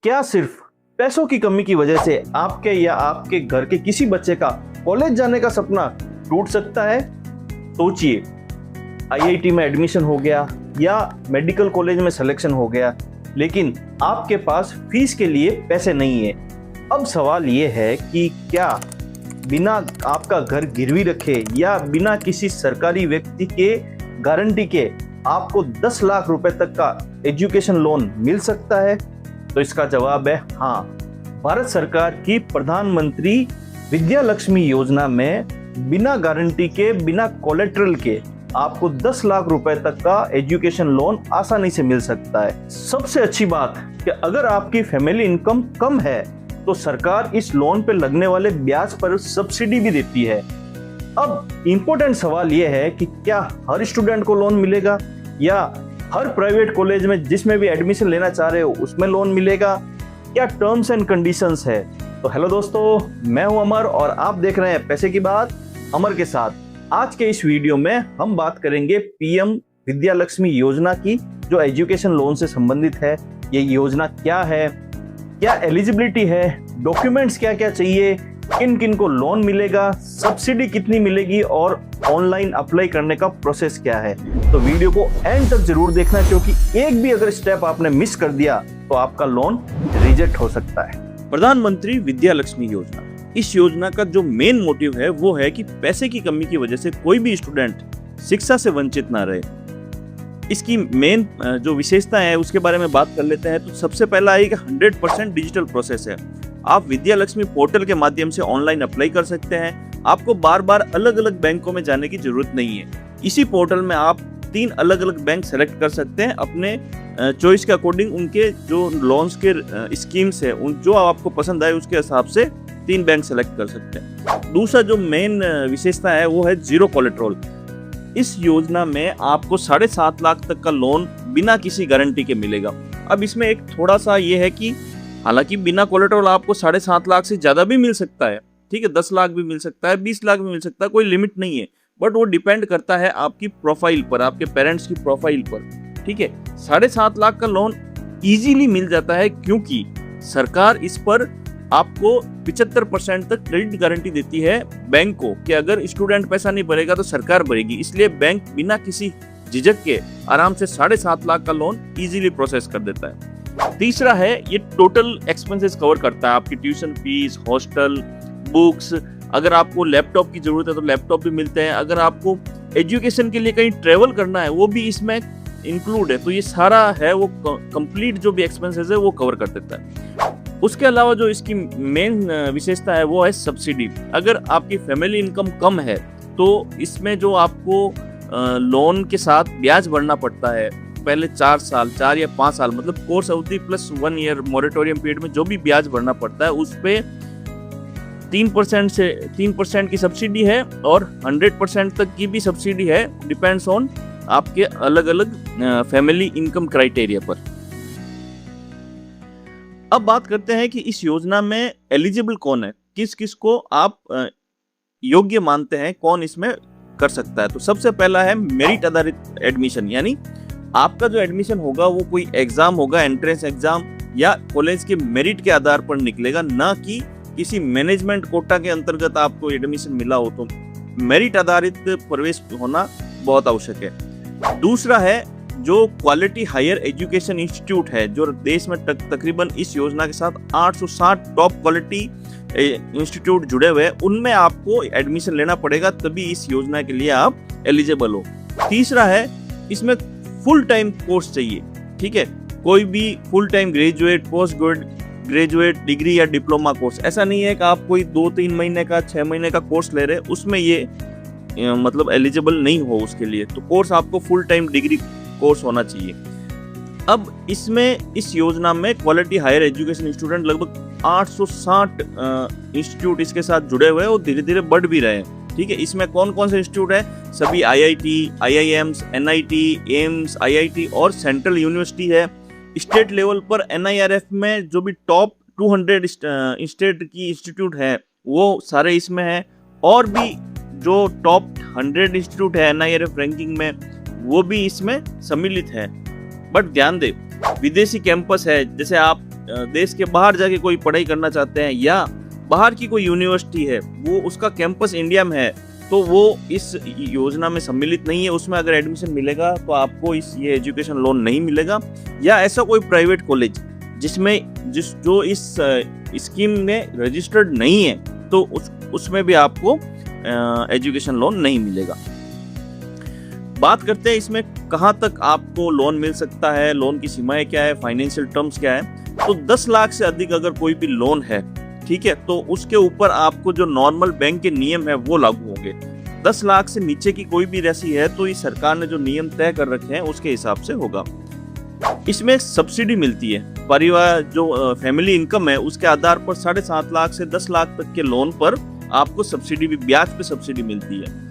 क्या सिर्फ पैसों की कमी की वजह से आपके या आपके घर के किसी बच्चे का कॉलेज जाने का सपना टूट सकता है? सोचिए, आईआईटी में एडमिशन हो गया या मेडिकल कॉलेज में सिलेक्शन हो गया, लेकिन आपके पास फीस के लिए पैसे नहीं है। अब सवाल ये है कि क्या बिना आपका घर गिरवी रखे या बिना किसी सरकारी व्यक्ति के गारंटी के आपको 10 लाख रुपए तक का एजुकेशन लोन मिल सकता है? तो इसका जवाब है हाँ। भारत सरकार की प्रधानमंत्री विद्या लक्ष्मी योजना में बिना गारंटी के, बिना कोलेट्रल के आपको 10 लाख रुपए तक का एजुकेशन लोन आसानी से मिल सकता है। सबसे अच्छी बात कि अगर आपकी फैमिली इनकम कम है तो सरकार इस लोन पे लगने वाले ब्याज पर सब्सिडी भी देती है। अब इम्पोर्टेंट सवाल यह है कि क्या हर स्टूडेंट को लोन मिलेगा या हर प्राइवेट कॉलेज में जिसमें भी एडमिशन लेना चाह रहे हो उसमें लोन मिलेगा? क्या टर्म्स एंड कंडीशंस है? तो हेलो दोस्तों, मैं हूं अमर और आप देख रहे हैं पैसे की बात अमर के साथ। आज के इस वीडियो में हम बात करेंगे पीएम विद्या लक्ष्मी योजना की, जो एजुकेशन लोन से संबंधित है। ये योजना क्या है, क्या एलिजिबिलिटी है, डॉक्यूमेंट्स क्या क्या चाहिए, किन किन को लोन मिलेगा, सब्सिडी कितनी मिलेगी और ऑनलाइन अप्लाई करने का प्रोसेस क्या है। तो वीडियो को एंड तक जरूर देखना, क्योंकि एक भी अगर स्टेप आपने मिस कर दिया तो आपका लोन रिजेक्ट हो सकता है। प्रधानमंत्री विद्या लक्ष्मी योजना, इस योजना का जो मेन मोटिव है वो है कि पैसे की कमी की वजह से कोई भी स्टूडेंट शिक्षा से वंचित ना रहे। इसकी मेन जो विशेषता है उसके बारे में बात कर लेते हैं। तो सबसे पहला है कि 100% डिजिटल प्रोसेस है। आप विद्या लक्ष्मी पोर्टल के माध्यम से ऑनलाइन अप्लाई कर सकते हैं। आपको बार बार अलग अलग बैंकों में जाने की जरूरत नहीं है। इसी पोर्टल में आप 3 अलग अलग बैंक सेलेक्ट कर सकते हैं अपने चॉइस के अकॉर्डिंग। उनके जो लोन्स के स्कीम्स है उन जो आपको पसंद आए उसके हिसाब से 3 बैंक सेलेक्ट कर सकते हैं। दूसरा जो मेन विशेषता है वो है जीरो कोलेट्रल। इस योजना में आपको 7.5 लाख तक का लोन बिना किसी गारंटी के मिलेगा। अब इसमें एक थोड़ा सा ये है कि हालांकि बिना कोलेट्रल आपको 7.5 लाख से ज्यादा भी मिल सकता है, ठीक है, 10 लाख भी मिल सकता है, 20 लाख भी मिल सकता है, कोई लिमिट नहीं है। बट वो डिपेंड करता है आपकी प्रोफाइल पर, आपके पेरेंट्स की प्रोफाइल पर, ठीक है। 7.5 लाख का लोन इजीली मिल जाता है क्योंकि सरकार इस पर आपको 75% तक क्रेडिट गारंटी देती है बैंक को कि अगर स्टूडेंट पैसा नहीं भरेगा तो सरकार भरेगी। इसलिए बैंक बिना किसी झिझक के आराम से 7.5 लाख का लोन इजीली प्रोसेस कर देता है। तीसरा है, ये टोटल एक्सपेंसेस कवर करता है, आपकी ट्यूशन फीस, हॉस्टल, बुक्स। अगर आपको लैपटॉप की जरूरत है तो लैपटॉप भी मिलते हैं। अगर आपको एजुकेशन के लिए कहीं ट्रेवल करना है वो भी इसमें इंक्लूड है। तो ये सारा है वो कंप्लीट जो भी एक्सपेंसेस है वो कवर कर देता है। उसके अलावा जो इसकी मेन विशेषता है वो है सब्सिडी। अगर आपकी फैमिली इनकम कम है तो इसमें जो आपको लोन के साथ ब्याज भरना पड़ता है पहले 4 या 5 साल, मतलब कोर्स अवधि प्लस 1 ईयर मोरेटोरियम पीरियड में जो भी ब्याज भरना पड़ता है उस पे 3% की सब्सिडी है और 100% तक की भी सब्सिडी है, डिपेंड्स ऑन आपके अलग अलग फैमिली इनकम क्राइटेरिया पर। अब बात करते हैं कि इस योजना में एलिजिबल कौन है, किस किस को आप योग्य मानते हैं, कौन इसमें कर सकता है। तो सबसे पहला है मेरिट आधारित एडमिशन, यानी आपका जो एडमिशन होगा वो कोई एग्जाम होगा, एंट्रेंस एग्जाम या कॉलेज के मेरिट के आधार पर निकलेगा, ना कि किसी मैनेजमेंट कोटा के अंतर्गत आपको एडमिशन मिला हो। तो मेरिट आधारित प्रवेश होना बहुत आवश्यक है। दूसरा है जो क्वालिटी हायर एजुकेशन इंस्टीट्यूट है, जो देश में तकरीबन इस योजना के साथ 860 टॉप क्वालिटी इंस्टीट्यूट जुड़े हुए हैं, उनमें आपको एडमिशन लेना पड़ेगा, तभी इस योजना के लिए आप एलिजिबल हो। तीसरा है, इसमें फुल टाइम कोर्स चाहिए, ठीक है, कोई भी full time graduate, post graduate degree या डिप्लोमा कोर्स। ऐसा नहीं है कि आप कोई 2-3 महीने का, 6 महीने का कोर्स ले रहे हैं, उसमें ये मतलब एलिजिबल नहीं हो उसके लिए। तो कोर्स आपको फुल टाइम डिग्री कोर्स होना चाहिए। अब इसमें इस योजना में क्वालिटी हायर एजुकेशन स्टूडेंट लगभग 860 इंस्टीट्यूट इसके साथ जुड़े हुए हैं और धीरे धीरे बढ़ भी रहे हैं, ठीक है। इसमें कौन कौन से इंस्टीट्यूट है? सभी IIT, IIMs, NIT, AIIMS, IIT और सेंट्रल यूनिवर्सिटी है। स्टेट लेवल पर एनआईआरएफ में जो भी टॉप 200 स्टेट की इंस्टीट्यूट है वो सारे इसमें है, और भी जो टॉप 100 इंस्टीट्यूट है एनआईआरएफ रैंकिंग में वो भी इसमें सम्मिलित है। बट ध्यान दे, विदेशी कैंपस है, जैसे आप देश के बाहर जाके कोई पढ़ाई करना चाहते हैं या बाहर की कोई यूनिवर्सिटी है वो उसका कैंपस इंडिया में है तो वो इस योजना में सम्मिलित नहीं है, उसमें अगर एडमिशन मिलेगा तो आपको ये एजुकेशन लोन नहीं मिलेगा। या ऐसा कोई प्राइवेट कॉलेज जो इस स्कीम में रजिस्टर्ड नहीं है तो उसमें भी आपको एजुकेशन लोन नहीं मिलेगा। बात करते हैं इसमें कहाँ तक आपको लोन मिल सकता है, लोन की सीमाएं क्या है, फाइनेंशियल टर्म्स क्या है। तो 10 लाख से अधिक अगर कोई भी लोन है, ठीक है, तो उसके ऊपर आपको जो नॉर्मल बैंक के नियम है वो लागू होंगे। 10 लाख से नीचे की कोई भी राशि है तो इस सरकार ने जो नियम तय कर रखे हैं उसके हिसाब से होगा। इसमें सब्सिडी मिलती है, परिवार जो फैमिली इनकम है उसके आधार पर 7.5 लाख से 10 लाख तक के लोन पर आपको सब्सिडी भी, ब्याज पे सब्सिडी मिलती है।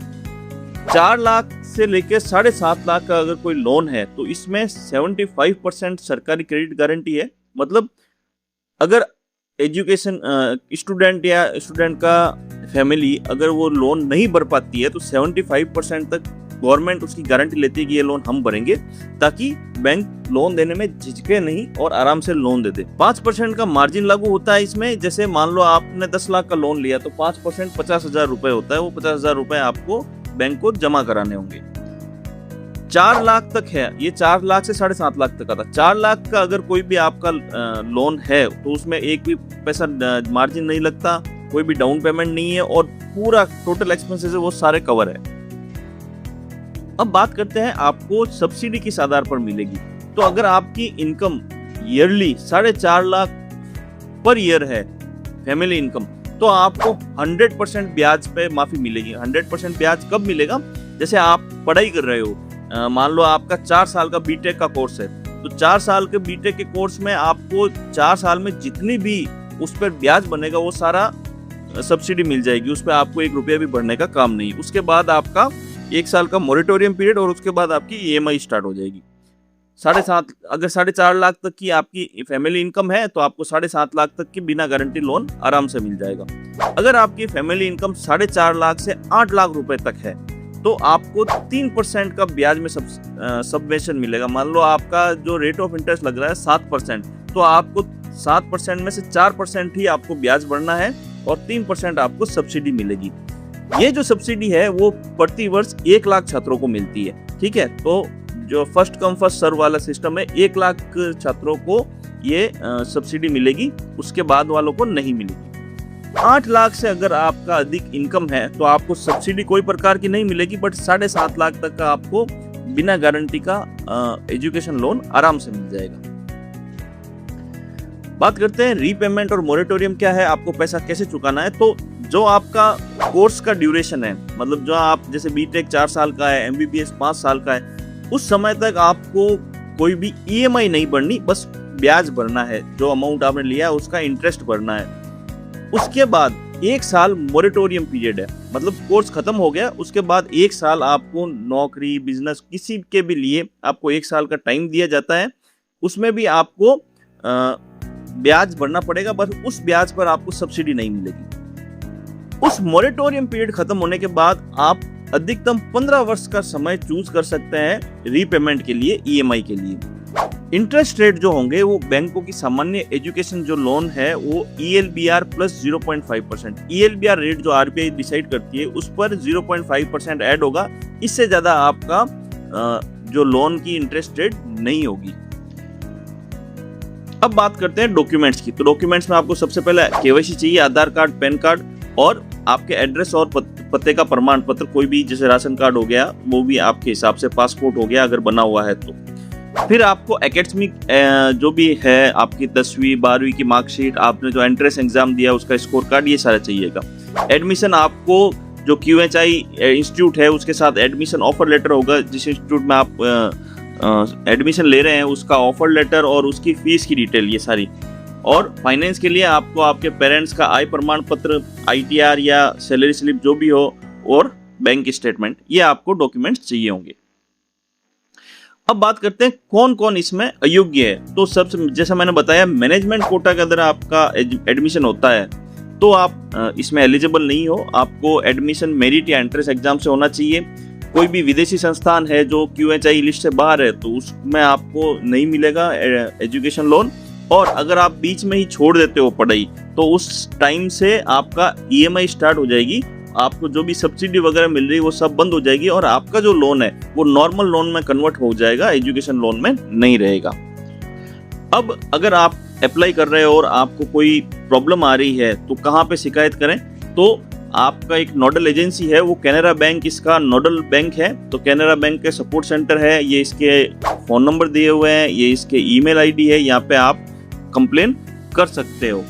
4 लाख से लेकर 7.5 लाख का अगर कोई लोन है तो इसमें 75% सरकारी क्रेडिट गारंटी है। मतलब अगर एजुकेशन स्टूडेंट का फैमिली अगर वो लोन नहीं भर पाती है तो 75% तक गवर्नमेंट उसकी गारंटी लेती है कि ये लोन हम भरेंगे, ताकि बैंक लोन देने में झिझके नहीं और आराम से लोन दे दे। 5% का मार्जिन लागू होता है इसमें। जैसे मान लो आपने 10 लाख का लोन लिया तो 5% 50,000 रुपए होता है, वो 50,000 रुपए आपको बैंक को जमा कराने होंगे। 4 लाख तक है, ये 4 लाख से 7.5 लाख तक का था। 4 लाख का अगर कोई भी आपका लोन है तो उसमें एक भी पैसा मार्जिन नहीं लगता, कोई भी डाउन पेमेंट नहीं है और पूरा टोटल एक्सपेंसेस वो सारे कवर है। अब बात करते हैं आपको सब्सिडी किस आधार पर मिलेगी। तो अगर आपकी income yearly 4.5 lakh per year है फैमिली इनकम, तो आपको 100% ब्याज पे माफी मिलेगी। 100% ब्याज कब मिलेगा? जैसे आप पढ़ाई कर रहे हो, मान लो आपका 4 साल का बीटेक का कोर्स है, तो 4 साल के बीटेक के कोर्स में आपको 4 साल में जितनी भी उस पर ब्याज बनेगा वो सारा सब्सिडी मिल जाएगी। उस पर आपको 1 रुपया भी भरने का काम नहीं। उसके बाद आपका 1 साल का मोरेटोरियम पीरियड और उसके बाद आपकी ईएमआई स्टार्ट हो जाएगी। 7.5 अगर 4.5 लाख तक की आपकी फैमिली इनकम है तो आपको 7.5 लाख तक की बिना गारंटी लोन आराम से मिल जाएगा। अगर आपकी फैमिली इनकम 4.5 लाख से 8 लाख रुपए तक है तो आपको 3% का ब्याज में सबवेंशन मिलेगा। मान लो आपका जो रेट ऑफ इंटरेस्ट लग रहा है 7%, तो आपको 7% में से 4% ही आपको ब्याज भरना है और 3% आपको सब्सिडी मिलेगी। ये जो सब्सिडी है वो प्रति वर्ष 1 लाख छात्रों को मिलती है, ठीक है। तो जो फर्स्ट कम फर्स्ट सर्व वाला सिस्टम है, 1 लाख छात्रों को ये सब्सिडी मिलेगी, उसके बाद वालों को नहीं मिलेगी। 8 लाख से अगर आपका अधिक इनकम है तो आपको सब्सिडी कोई प्रकार की नहीं मिलेगी, बट 7.5 लाख तक का आपको बिना गारंटी का एजुकेशन लोन आराम से मिल जाएगा। बात करते हैं रीपेमेंट और मोरेटोरियम क्या है, आपको पैसा कैसे चुकाना है। तो जो आपका कोर्स का ड्यूरेशन है, मतलब जो आप जैसे बीटेक 4 साल का है, एमबीबीएस 5 साल का है, उस समय तक आपको कोई भी ईएमआई नहीं भरनी, बस ब्याज भरना है। जो अमाउंट आपने लिया है उसका इंटरेस्ट भरना है। उसके बाद 1 साल मोरेटोरियम पीरियड है, मतलब कोर्स खत्म हो गया, उसके बाद 1 साल आपको नौकरी, बिजनेस किसी के भी लिए आपको 1 साल का टाइम दिया जाता है। उसमें भी आपको ब्याज भरना पड़ेगा, बस उस ब्याज पर आपको सब्सिडी नहीं मिलेगी। उस मोरेटोरियम पीरियड खत्म होने के बाद आप अधिकतम 15 वर्ष का समय चूज कर सकते हैं रीपेमेंट के लिए, ईएमआई के लिए। इंटरेस्ट रेट जो होंगे वो बैंकों की सामान्य एजुकेशन जो लोन है वो ELBR प्लस 0.5%, ELBR रेट जो आरबीआई डिसाइड करती है उस पर 0.5% ऐड होगा। इससे ज्यादा आपका जो लोन की इंटरेस्ट रेट नहीं होगी। अब बात करते हैं डॉक्यूमेंट्स की। तो डॉक्यूमेंट्स में आपको सबसे पहले केवाईसी चाहिए, आधार कार्ड, पैन कार्ड और आपके एड्रेस और पते का प्रमाण पत्र, कोई भी जैसे राशन कार्ड हो गया वो भी आपके हिसाब से, पासपोर्ट हो गया अगर बना हुआ है तो। फिर आपको एकेडमिक जो भी है आपकी 10वीं 12वीं की मार्कशीट, आपने जो एंट्रेंस एग्जाम दिया उसका स्कोर कार्ड, ये सारा चाहिएगा। एडमिशन आपको जो QHI इंस्टीट्यूट है उसके साथ एडमिशन ऑफर लेटर होगा, जिस इंस्टीट्यूट में आप एडमिशन ले रहे हैं उसका ऑफर लेटर और उसकी फीस की डिटेल, ये सारी। और फाइनेंस के लिए आपको आपके पेरेंट्स का आय प्रमाण पत्र, ITR या सैलरी स्लिप जो भी हो और बैंक स्टेटमेंट, ये आपको डॉक्यूमेंट्स चाहिए होंगे। अब बात करते हैं कौन कौन इसमें अयोग्य है। तो सबसे जैसा मैंने बताया, मैनेजमेंट कोटा के अंदर आपका एडमिशन होता है तो आप इसमें एलिजिबल नहीं हो। आपको एडमिशन मेरिट या एंट्रेंस एग्जाम से होना चाहिए। कोई भी विदेशी संस्थान है जो QHI लिस्ट से बाहर है तो उसमें आपको नहीं मिलेगा एजुकेशन लोन। और अगर आप बीच में ही छोड़ देते हो पढ़ाई तो उस टाइम से आपका ईएमआई स्टार्ट हो जाएगी, आपको जो भी सब्सिडी वगैरह मिल रही है वो सब बंद हो जाएगी और आपका जो लोन है वो नॉर्मल लोन में कन्वर्ट हो जाएगा, एजुकेशन लोन में नहीं रहेगा। अब अगर आप अप्लाई कर रहे हो और आपको कोई प्रॉब्लम आ रही है तो कहाँ पे शिकायत करें? तो आपका एक नोडल एजेंसी है, वो कैनरा बैंक इसका नोडल बैंक है। तो कैनरा बैंक के सपोर्ट सेंटर है, ये इसके फ़ोन नंबर दिए हुए हैं, ये इसके ईमेल आईडी है, यहाँ पे आप कंप्लेन कर सकते हो।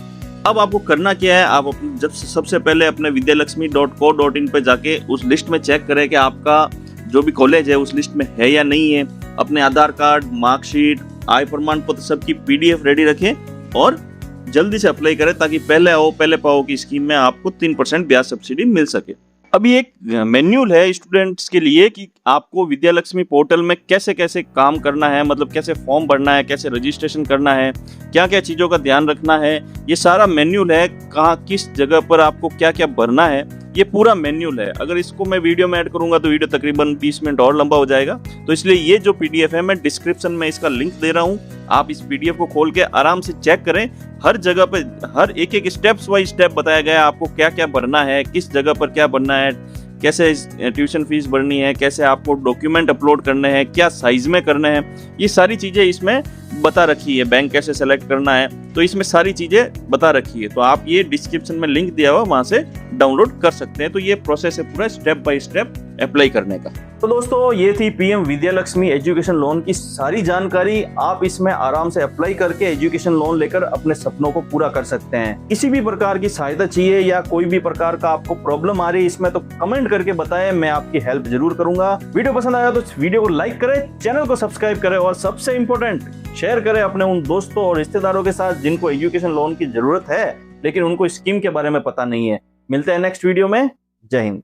अब आपको करना क्या है, आप जब सबसे पहले अपने vidyalakshmi.co.in पे जाके उस लिस्ट में चेक करें कि आपका जो भी कॉलेज है उस लिस्ट में है या नहीं है। अपने आधार कार्ड, मार्कशीट, आय प्रमाण पत्र सबकी PDF रेडी रखें और जल्दी से अप्लाई करें ताकि पहले आओ पहले पाओ की स्कीम में आपको 3% ब्याज सब्सिडी मिल सके। अभी एक मैन्यूल है स्टूडेंट्स के लिए कि आपको विद्यालक्ष्मी पोर्टल में कैसे कैसे काम करना है, मतलब कैसे फॉर्म भरना है, कैसे रजिस्ट्रेशन करना है, क्या क्या चीज़ों का ध्यान रखना है। ये सारा मैन्यूल है, कहाँ किस जगह पर आपको क्या क्या भरना है, ये पूरा मैन्यूल है। अगर इसको मैं वीडियो में ऐड करूंगा तो वीडियो तकरीबन 20 मिनट और लंबा हो जाएगा, तो इसलिए ये जो PDF है मैं डिस्क्रिप्शन में इसका लिंक दे रहा हूँ। आप इस PDF को खोल के आराम से चेक करें। हर जगह पे हर एक स्टेप्स वाइज स्टेप बताया गया है आपको क्या क्या भरना है, किस जगह पर क्या भरना है, कैसे ट्यूशन फीस भरनी है, कैसे आपको डॉक्यूमेंट अपलोड करने हैं, क्या साइज में करने हैं, ये सारी चीज़ें इसमें बता रखी है। बैंक कैसे सेलेक्ट करना है, तो इसमें सारी चीज़ें बता रखी है। तो आप ये डिस्क्रिप्शन में लिंक दिया हुआ वहाँ से डाउनलोड कर सकते हैं। तो ये प्रोसेस है पूरा स्टेप बाय स्टेप अप्लाई करने का। तो दोस्तों ये थी PM विद्यालक्ष्मी एजुकेशन लोन की सारी जानकारी। आप इसमें आराम से अप्लाई करके एजुकेशन लोन लेकर अपने सपनों को पूरा कर सकते हैं। किसी भी प्रकार की सहायता चाहिए या कोई भी प्रकार का आपको प्रॉब्लम आ रही है इसमें, तो कमेंट करके बताएं, मैं आपकी हेल्प जरूर करूंगा। वीडियो पसंद आया तो वीडियो को लाइक करें, चैनल को सब्सक्राइब करें और सबसे इंपॉर्टेंट शेयर करें अपने उन दोस्तों और रिश्तेदारों के साथ जिनको एजुकेशन लोन की जरूरत है लेकिन उनको स्कीम के बारे में पता नहीं है। मिलते हैं नेक्स्ट वीडियो में। जय हिंद।